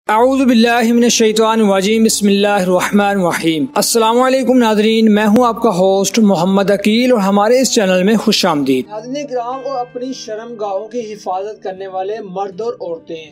اعوذ باللہ من الشیطان الرجیم بسم اللہ الرحمن الرحیم۔ السلام علیکم ناظرین، میں ہوں آپ کا ہوسٹ محمد عقیل اور ہمارے اس چینل میں خوش آمدید۔ ناظرین کرام، اور اپنی شرمگاہوں کی حفاظت کرنے والے مرد اور عورتیں،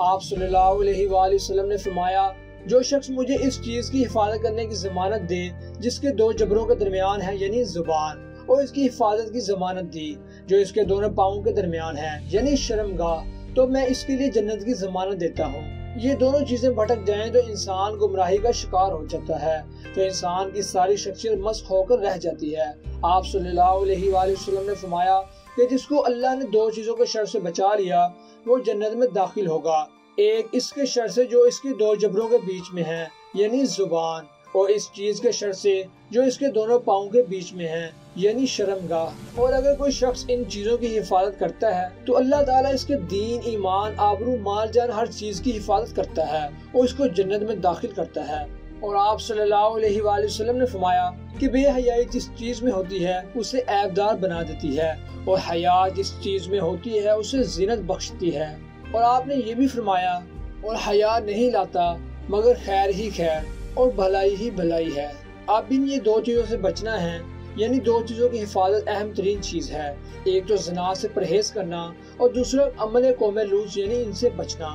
آپ صلی اللہ علیہ وآلہ وسلم نے فرمایا، جو شخص مجھے اس چیز کی حفاظت کرنے کی ضمانت دے جس کے دو جبروں کے درمیان ہے یعنی زبان، اور اس کی حفاظت کی ضمانت دی جو اس کے دونوں پاؤں کے درمیان ہے یعنی شرمگاہ، تو میں اس کے لیے جنت کی ضمانت دیتا ہوں۔ یہ دونوں چیزیں بھٹک جائیں تو انسان گمراہی کا شکار ہو جاتا ہے، تو انسان کی ساری شخصیت مسخ ہو کر رہ جاتی ہے۔ آپ صلی اللہ علیہ وآلہ وسلم نے فرمایا کہ جس کو اللہ نے دو چیزوں کے شر سے بچا لیا وہ جنت میں داخل ہوگا، ایک اس کے شر سے جو اس کے دو جبروں کے بیچ میں ہے یعنی زبان، اور اس چیز کے شر سے جو اس کے دونوں پاؤں کے بیچ میں ہے یعنی شرمگاہ۔ اور اگر کوئی شخص ان چیزوں کی حفاظت کرتا ہے تو اللہ تعالیٰ اس کے دین، ایمان، آبرو، مال جان ہر چیز کی حفاظت کرتا ہے اور اس کو جنت میں داخل کرتا ہے۔ اور آپ صلی اللہ علیہ وآلہ وسلم نے فرمایا کہ بے حیائی جس چیز میں ہوتی ہے اسے عیبدار بنا دیتی ہے، اور حیا جس چیز میں ہوتی ہے اسے زینت بخشتی ہے۔ اور آپ نے یہ بھی فرمایا، اور حیا نہیں لاتا مگر خیر ہی خیر اور بھلائی ہی بھلائی ہے۔ اب ان یہ دو چیزوں سے بچنا ہے، یعنی دو چیزوں کی حفاظت اہم ترین چیز ہے، ایک تو زنا سے پرہیز کرنا اور دوسرا عمل قوم لوط یعنی ان سے بچنا،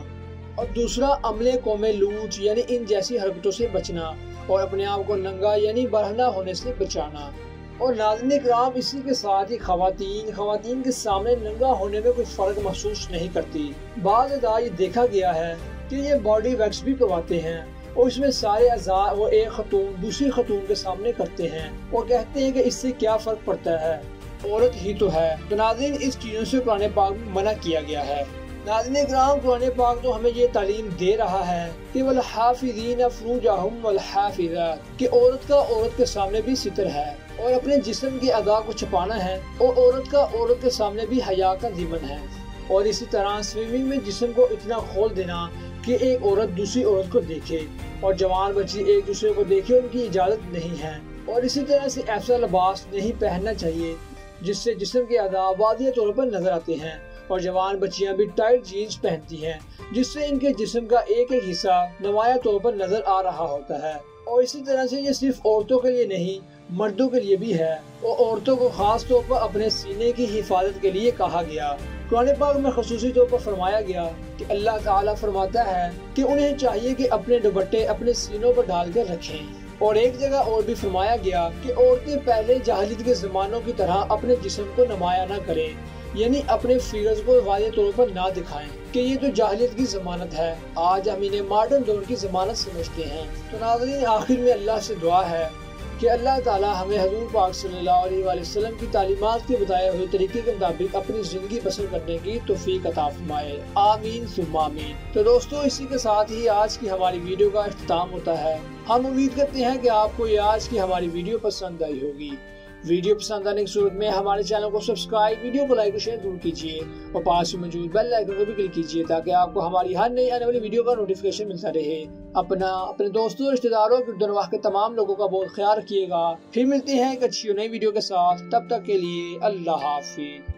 یعنی ان جیسی حرکتوں سے بچنا، اور اپنے آپ کو ننگا یعنی برہنہ ہونے سے بچانا۔ اور ناظرین کرام، اسی کے ساتھ ہی خواتین کے سامنے ننگا ہونے میں کوئی فرق محسوس نہیں کرتی۔ بعض اعضاء یہ دیکھا گیا ہے کہ یہ باڈی ویکس بھی کرواتے ہیں اور اس میں سارے اعضاء وہ ایک خاتون دوسری خاتون کے سامنے کرتے ہیں اور کہتے ہیں کہ اس سے کیا فرق پڑتا ہے، عورت ہی تو ہے۔ تو ناظرین، اس چیزوں سے قرآن پاک میں منع کیا گیا ہے۔ ناظرین کرام، قرآن پاک تو ہمیں یہ تعلیم دے رہا ہے کہ والحافظین فروجہم والحافظات، کہ عورت کا عورت کے سامنے بھی ستر ہے اور اپنے جسم کے اعضاء کو چھپانا ہے، اور عورت کا عورت کے سامنے بھی حیا کا ضمن ہے۔ اور اسی طرح سوئمنگ میں جسم کو اتنا کھول دینا کہ ایک عورت دوسری عورت کو دیکھے اور جوان بچی ایک دوسرے کو دیکھے، ان کی اجازت نہیں ہے۔ اور اسی طرح سے ایسا لباس نہیں پہننا چاہیے جس سے جسم کے اعضاء واضح طور پر نظر آتے ہیں، اور جوان بچیاں بھی ٹائٹ جینز پہنتی ہیں جس سے ان کے جسم کا ایک ایک حصہ نمایاں طور پر نظر آ رہا ہوتا ہے۔ اور اسی طرح سے یہ صرف عورتوں کے لیے نہیں مردوں کے لیے بھی ہے، اور عورتوں کو خاص طور پر اپنے سینے کی حفاظت کے لیے کہا گیا۔ قرآن پاک میں خصوصی طور پر فرمایا گیا کہ اللہ تعالیٰ فرماتا ہے کہ انہیں چاہیے کہ اپنے دوپٹے اپنے سینوں پر ڈال کر رکھیں۔ اور ایک جگہ اور بھی فرمایا گیا کہ عورتیں پہلے جاہلیت کے زمانوں کی طرح اپنے جسم کو نمایاں نہ کریں، یعنی اپنے فیگرز کو واضح طور پر نہ دکھائیں، کہ یہ تو جاہلیت کی ضمانت ہے۔ آج ہم انہیں ماڈرن دور کی ضمانت سمجھتے ہیں۔ تو ناظرین، آخر میں اللہ سے دعا ہے کہ اللہ تعالیٰ ہمیں حضور پاک صلی اللہ علیہ وآلہ وسلم کی تعلیمات کے بتائے ہوئے طریقے کے مطابق اپنی زندگی بسر کرنے کی توفیق عطا فرمائے، آمین ثم آمین۔ تو دوستو، اسی کے ساتھ ہی آج کی ہماری ویڈیو کا اختتام ہوتا ہے۔ ہم امید کرتے ہیں کہ آپ کو یہ آج کی ہماری ویڈیو پسند آئی ہوگی۔ ویڈیو پسند آنے کی صورت میں ہمارے چینل کو سبسکرائب، ویڈیو کو لائک اور شیئر ضرور کیجیے، اور پاس میں موجود بیل آئیکن کو بھی کلک کیجیے تاکہ آپ کو ہماری ہر نئی آنے والی ویڈیو کا نوٹیفیکیشن ملتا رہے۔ اپنے دوستوں اور رشتہ داروں اور دنیا کے تمام لوگوں کا بہت خیال رکھیے گا۔ پھر ملتے ہیں ایک اچھی نئی ویڈیو کے ساتھ، تب تک کے لیے اللہ حافظ۔